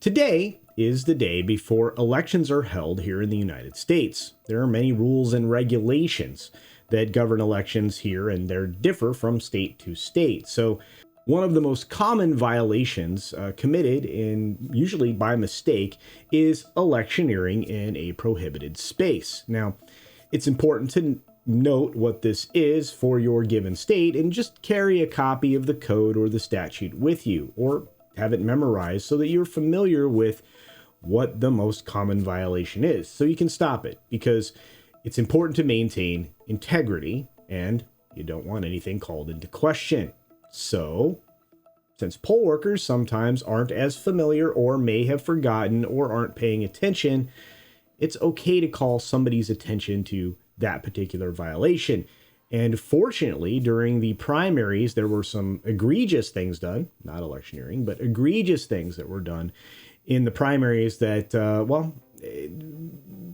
Today is the day before elections are held here in the United States. There are many rules and regulations that govern elections here, and they differ from state to state. So one of the most common violations committed, usually by mistake, is electioneering in a prohibited space. Now, it's important to note what this is for your given state and just carry a copy of the code or the statute with you, or have it memorized so that you're familiar with what the most common violation is, so you can stop it, because it's important to maintain integrity and you don't want anything called into question. So, since poll workers sometimes aren't as familiar or may have forgotten or aren't paying attention, it's okay to call somebody's attention to that particular violation. And fortunately, during the primaries, there were some egregious things done, not electioneering, but egregious things that were done in the primaries that,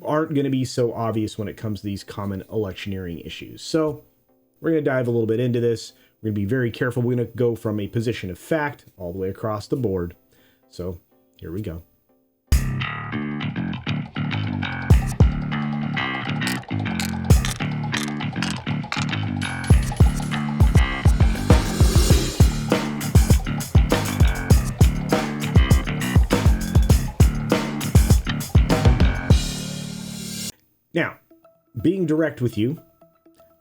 aren't going to be so obvious when it comes to these common electioneering issues. So we're going to dive a little bit into this. We're going to be very careful. We're going to go from a position of fact all the way across the board. So here we go. Now, being direct with you,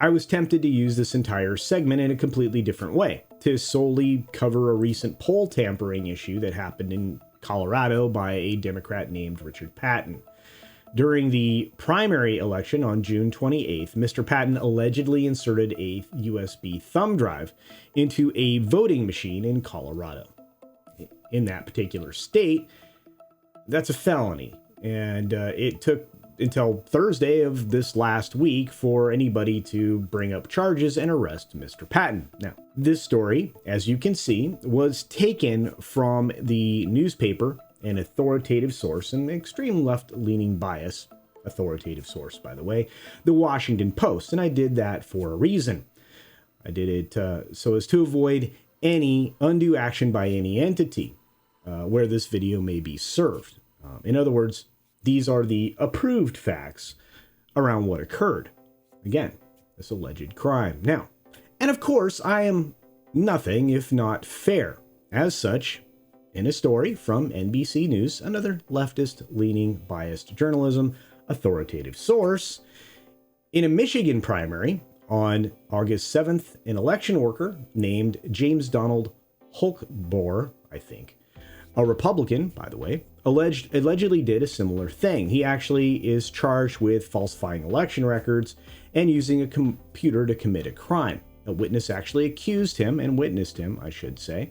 I was tempted to use this entire segment in a completely different way, to solely cover a recent poll tampering issue that happened in Colorado by a Democrat named Richard Patton. During the primary election on June 28th, Mr. Patton allegedly inserted a USB thumb drive into a voting machine in Colorado. In that particular state, that's a felony, and it took until Thursday of this last week for anybody to bring up charges and arrest Mr. Patton. Now, this story, as you can see, was taken from the newspaper, an authoritative source, an extreme left-leaning bias, authoritative source, by the way, the Washington Post, and I did that for a reason. I did it so as to avoid any undue action by any entity where this video may be served. In other words, these are the approved facts around what occurred. Again, this alleged crime. Now, and of course, I am nothing if not fair. As such, in a story from NBC News, another leftist-leaning biased journalism, authoritative source, in a Michigan primary on August 7th, an election worker named James Donald Hulkbor, I think, a Republican, by the way, allegedly did a similar thing. He actually is charged with falsifying election records and using a computer to commit a crime. A witness actually accused him, and witnessed him, I should say,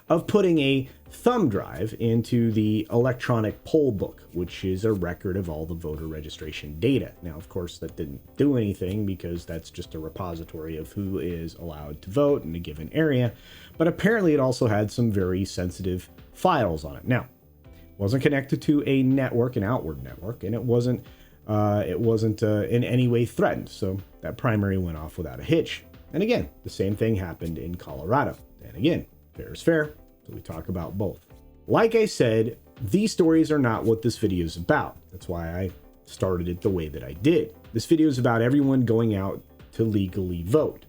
of putting a thumb drive into the electronic poll book, which is a record of all the voter registration data. Now, of course, that didn't do anything because that's just a repository of who is allowed to vote in a given area. But apparently it also had some very sensitive files on it. Now, it wasn't connected to a network, an outward network, and it wasn't in any way threatened. So that primary went off without a hitch. And again, the same thing happened in Colorado. And again, fair is fair, so we talk about both. Like I said, these stories are not what this video is about. That's why I started it the way that I did. This video is about everyone going out to legally vote.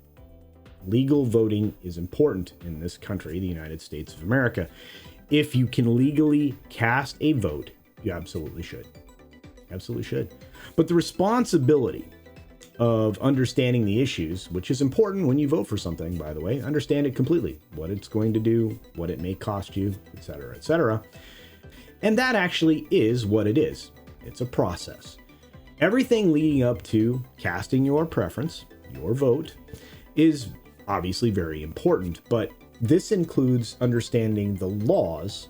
Legal voting is important in this country, the United States of America. If you can legally cast a vote, you absolutely should. Absolutely should. But the responsibility of understanding the issues, which is important when you vote for something, by the way, understand it completely, what it's going to do, what it may cost you, etc., etc. And that actually is what it is. It's a process. Everything leading up to casting your preference, your vote, is obviously very important, but this includes understanding the laws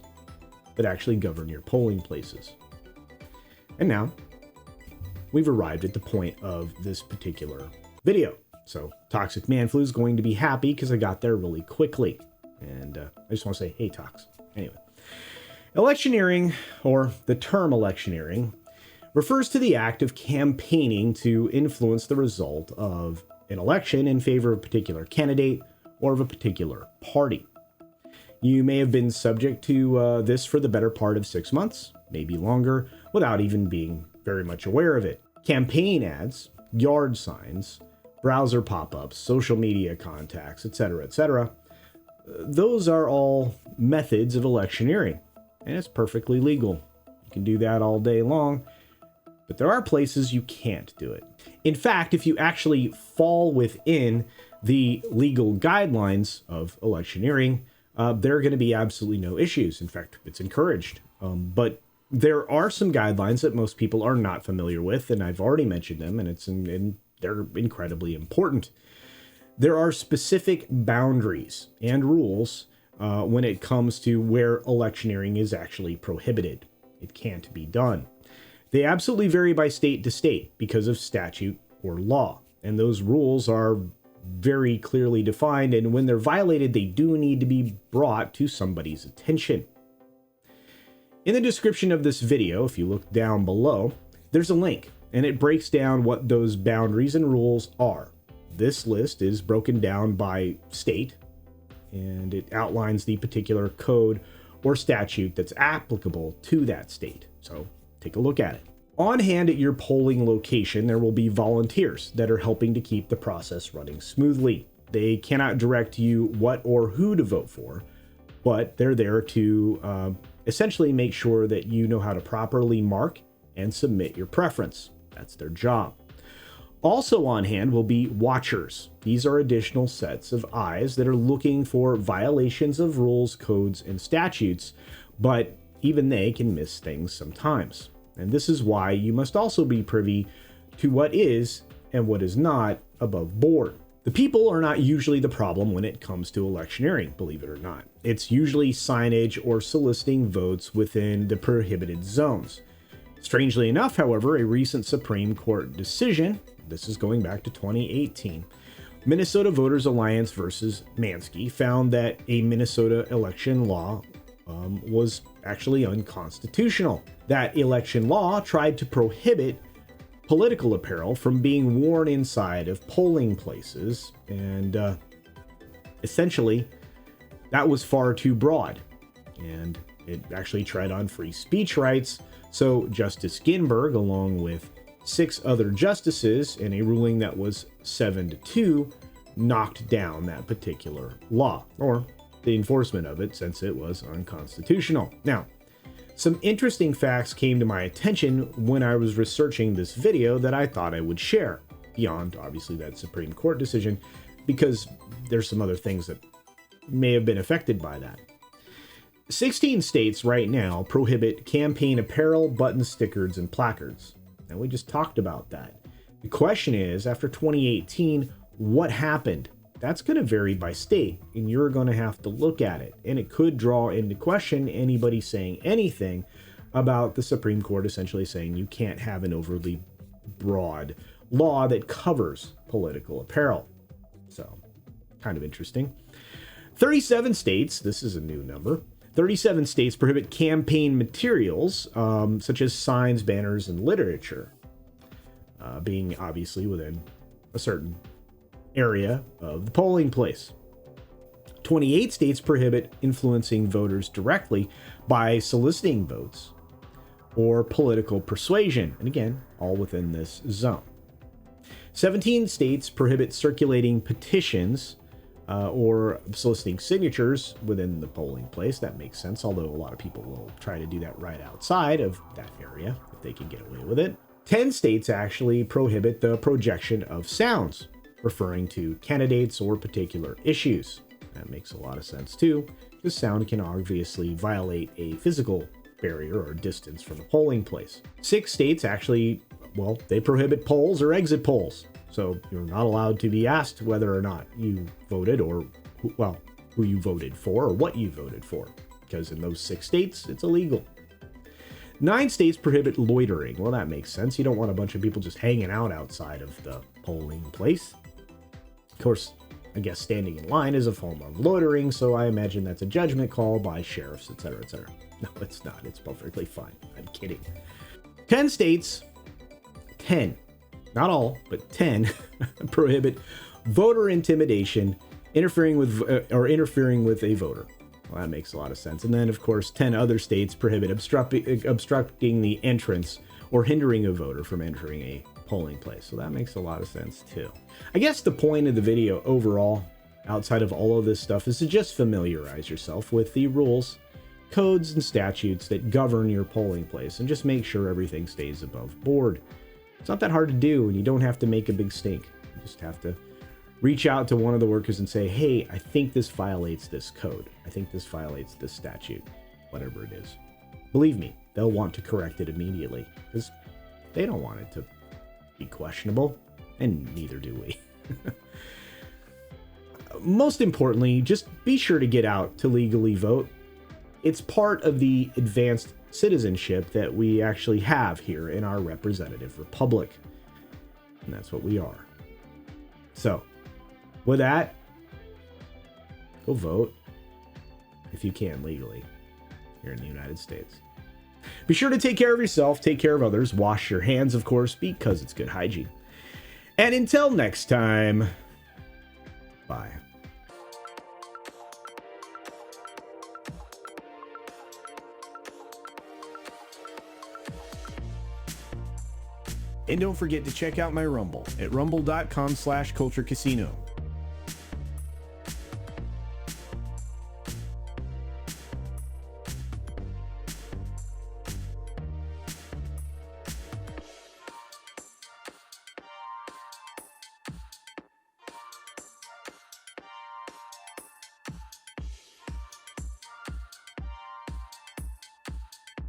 that actually govern your polling places. And now, we've arrived at the point of this particular video. So Toxic Man Flu is going to be happy because I got there really quickly. And I just want to say, hey, Tox. Anyway, electioneering, or the term electioneering, refers to the act of campaigning to influence the result of an election in favor of a particular candidate or of a particular party. You may have been subject to this for the better part of 6 months, maybe longer, without even being very much aware of it. Campaign ads, yard signs, browser pop-ups, social media contacts, etc., those are all methods of electioneering, and it's perfectly legal. You can do that all day long, but there are places you can't do it. In fact, if you actually fall within the legal guidelines of electioneering, there are going to be absolutely no issues. In fact, it's encouraged. But there are some guidelines that most people are not familiar with, and I've already mentioned them, and they're incredibly important. There are specific boundaries and rules when it comes to where electioneering is actually prohibited. It can't be done. They absolutely vary by state to state because of statute or law, and those rules are very clearly defined, and when they're violated, they do need to be brought to somebody's attention. In the description of this video, if you look down below, there's a link, and it breaks down what those boundaries and rules are. This list is broken down by state, and it outlines the particular code or statute that's applicable to that state. So take a look at it. On hand at your polling location, there will be volunteers that are helping to keep the process running smoothly. They cannot direct you what or who to vote for, but they're there to essentially make sure that you know how to properly mark and submit your preference. That's their job. Also on hand will be watchers. These are additional sets of eyes that are looking for violations of rules, codes, and statutes, but even they can miss things sometimes. And this is why you must also be privy to what is and what is not above board. The people are not usually the problem when it comes to electioneering, believe it or not. It's usually signage or soliciting votes within the prohibited zones. Strangely enough, however, a recent Supreme Court decision, this is going back to 2018, Minnesota Voters Alliance versus Mansky, found that a Minnesota election law was actually unconstitutional. That election law tried to prohibit political apparel from being worn inside of polling places, and essentially that was far too broad, and it actually tread on free speech rights. So Justice Ginsburg, along with 6 other justices in a ruling that was 7-2, knocked down that particular law, or the enforcement of it, since it was unconstitutional. Now, some interesting facts came to my attention when I was researching this video that I thought I would share, beyond obviously that Supreme Court decision, because there's some other things that may have been affected by that. 16 states right now prohibit campaign apparel, buttons, stickers, and placards. And we just talked about that. The question is, after 2018, what happened? That's going to vary by state, and you're going to have to look at it. And it could draw into question anybody saying anything about the Supreme Court essentially saying you can't have an overly broad law that covers political apparel. So, kind of interesting. 37 states, this is a new number, 37 states prohibit campaign materials, such as signs, banners, and literature, being obviously within a certain area of the polling place. 28 states prohibit influencing voters directly by soliciting votes or political persuasion, and again, all within this zone. 17 states prohibit circulating petitions or soliciting signatures within the polling place. That makes sense, although a lot of people will try to do that right outside of that area if they can get away with it. 10 states actually prohibit the projection of sounds referring to candidates or particular issues. That makes a lot of sense too, because sound can obviously violate a physical barrier or distance from the polling place. 6 states actually, well, they prohibit polls or exit polls. So you're not allowed to be asked whether or not you voted or, well, who you voted for or what you voted for, because in those 6 states, it's illegal. 9 states prohibit loitering. Well, that makes sense. You don't want a bunch of people just hanging out outside of the polling place. Of course, I guess standing in line is a form of loitering, so I imagine that's a judgment call by sheriffs, etc., etc. No, it's not. It's perfectly fine. I'm kidding. 10 states, 10, not all, but 10, prohibit voter intimidation, interfering with a voter. Well, that makes a lot of sense. And then, of course, 10 other states prohibit obstructing the entrance or hindering a voter from entering a polling place. So that makes a lot of sense, too. I guess the point of the video overall, outside of all of this stuff, is to just familiarize yourself with the rules, codes, and statutes that govern your polling place, and just make sure everything stays above board. It's not that hard to do, and you don't have to make a big stink. You just have to reach out to one of the workers and say, hey, I think this violates this code. I think this violates this statute, whatever it is. Believe me, they'll want to correct it immediately, because they don't want it to be questionable, and neither do we. Most importantly, just be sure to get out to legally vote. It's part of the advanced citizenship that we actually have here in our representative republic. And that's what we are. So, with that, go vote if you can legally here in the United States. Be sure to take care of yourself, take care of others, wash your hands, of course, because it's good hygiene. And until next time, bye. And don't forget to check out my Rumble at rumble.com/CultureCasino.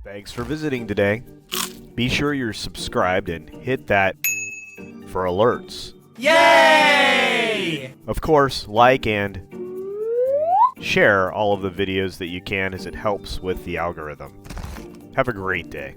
Thanks for visiting today. Be sure you're subscribed and hit that for alerts. Yay! Of course, like and share all of the videos that you can, as it helps with the algorithm. Have a great day.